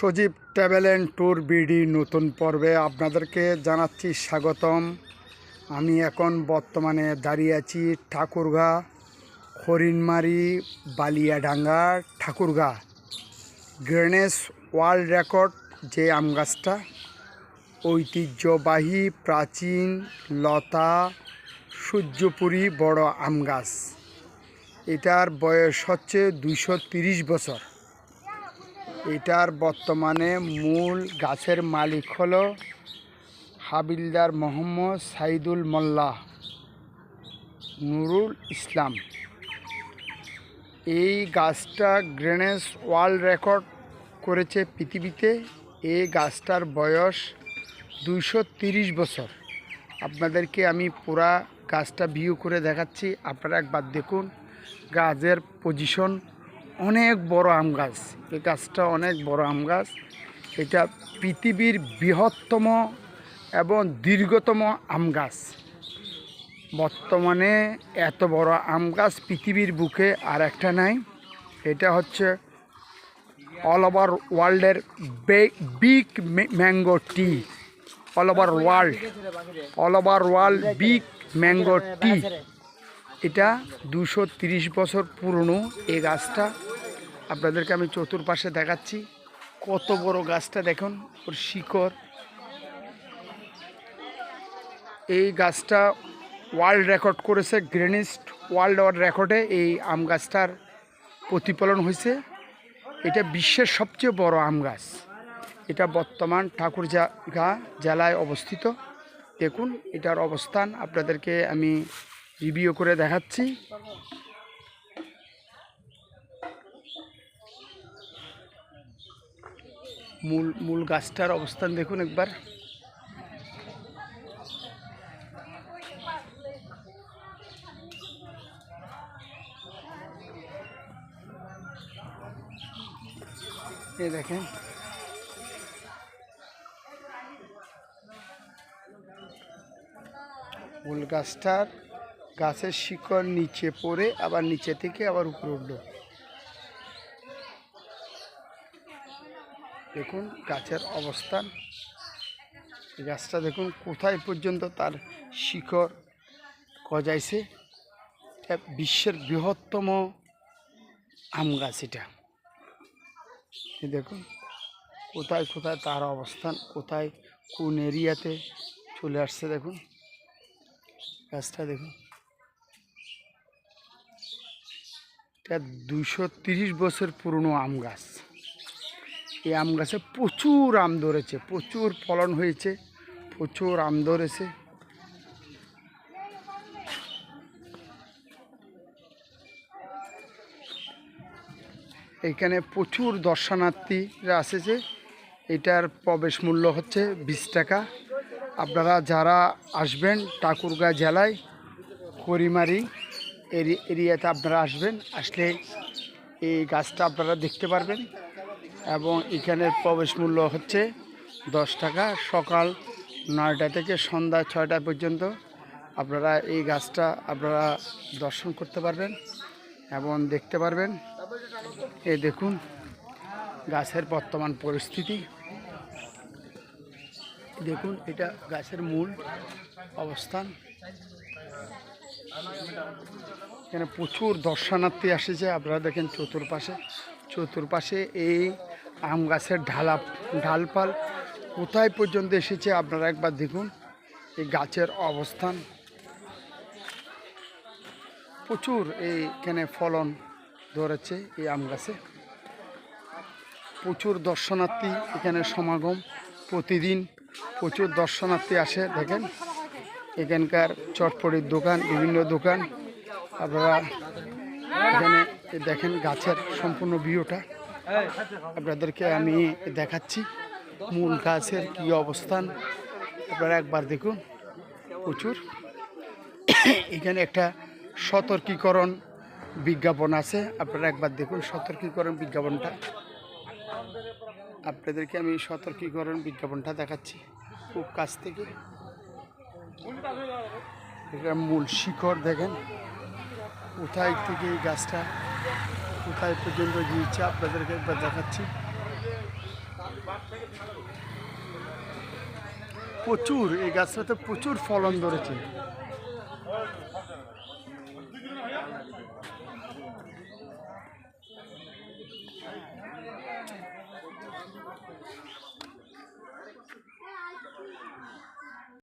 Sajib travel and tour BD নতুন পর্বে আপনাদেরকে জানাচ্ছি স্বাগতম। আমি এখন বর্তমানে দাঁড়িয়ে আছি Thakurgaon Harinmari Baliadangi Thakurgaon Guinness world record যে আম গাছটা, ঐতিহ্যবাহী প্রাচীন লতা সূর্যপুরী বড় আম গাছ। এটার বয়স হচ্ছে 230 বছর। এটার বর্তমানে মূল গাছের মালিক হলো হাবিলদার মোহাম্মদ সাইদুল মোল্লা নুরুল ইসলাম। এই গাছটা গ্রিনেস ওয়ার্ল্ড রেকর্ড করেছে পৃথিবীতে। এই গাছটার বয়স 230 বছর। আপনাদেরকে আমি পুরা গাছটা ভিউ করে দেখাচ্ছি, আপনারা একবার দেখুন। গাছের পজিশন অনেক বড় আম গাছ। এই গাছটা অনেক বড় আম গাছ। এটা পৃথিবীর বৃহত্তম এবং দীর্ঘতম আম গাছ। বর্তমানে এত বড় আম গাছ পৃথিবীর বুকে আর একটা নাই। এটা হচ্ছে অল ওভার ওয়ার্ল্ডের big mango tree. All over world big mango tree. এটা 230 বছর পুরনো এই গাছটা। আপনাদেরকে আমি চতুর্পাশে দেখাচ্ছি কত বড় গাছটা, দেখুন ওর শিকড়। এই গাছটা ওয়ার্ল্ড রেকর্ড করেছে, গ্রিনেস ওয়ার্ল্ড রেকর্ডে এই আম গাছটার প্রতিফলন হয়েছে। এটা বিশ্বের সবচেয়ে বড় আম গাছ। এটা বর্তমান ঠাকুরগাঁ জেলায় অবস্থিত। দেখুন এটার অবস্থান আপনাদেরকে আমি রিভিউ করে দেখাচ্ছি। মূল গাছটার অবস্থান দেখুন একবার। এই দেখেন মূল গাছের শিকড় নিচে পড়ে আবার নিচে থেকে আবার উপরে উঠল। দেখুন গাছের অবস্থান। গাছটা দেখুন কোথায় পর্যন্ত তার শিকড় গজাইছে। বিশ্বের বৃহত্তম আম গাছ এটা। দেখুন কোথায় কোথায় তার অবস্থান, কোথায় কোন এরিয়াতে চলে আসছে। দেখুন গাছটা দেখুন। এটা 230 বছর পুরনো আম গাছ। এই আম গাছে প্রচুর আম ধরেছে, প্রচুর ফলন হয়েছে, প্রচুর আম ধরেছে। এখানে প্রচুর দর্শনার্থীরা আসেছে। এটার প্রবেশ মূল্য হচ্ছে 20 টাকা। আপনারা যারা আসবেন ঠাকুরগাঁ জেলায় হরিণমারি এরিয়াতে আপনারা আসবেন, আসলে এই গাছটা আপনারা দেখতে পারবেন। এবং এখানের প্রবেশ মূল্য হচ্ছে 10 টাকা। সকাল 9টা থেকে সন্ধ্যা 6টা পর্যন্ত আপনারা এই গাছটা আপনারা দর্শন করতে পারবেন এবং দেখতে পারবেন। এই দেখুন গাছের বর্তমান পরিস্থিতি। দেখুন এটা গাছের মূল অবস্থান। এখানে প্রচুর দর্শনার্থী আসেছে। আপনারা দেখেন চতুর্পাশে এই আম গাছের ঢালপাল কোথায় পর্যন্ত এসেছে আপনারা একবার দেখুন। এই গাছের অবস্থান প্রচুর এইখানে ফলন ধরেছে। এই আম গাছে প্রচুর দর্শনার্থী এখানে সমাগম। প্রতিদিন প্রচুর দর্শনার্থী আসে। দেখেন এখানকার চটপটির দোকান, বিভিন্ন দোকান। আপনারা এখানে দেখেন গাছের সম্পূর্ণ ভিউটা আপনাদেরকে আমি দেখাচ্ছি। মূল গাছের কি অবস্থান আপনারা একবার দেখুন। প্রচুর এখানে একটা সতর্কীকরণ বিজ্ঞাপন আছে, আপনারা একবার দেখুন সতর্কীকরণ বিজ্ঞাপনটা। আপনাদেরকে আমি সতর্কীকরণ বিজ্ঞাপনটা দেখাচ্ছি খুব কাছ থেকে। এটা মূল শিকড় দেখেন কোথায় থেকে এই গাছটা কোথায় পর্যন্ত গিয়েছে আপনাদেরকে একবার দেখাচ্ছি। প্রচুর, এই গাছটাতে প্রচুর ফলন ধরেছে।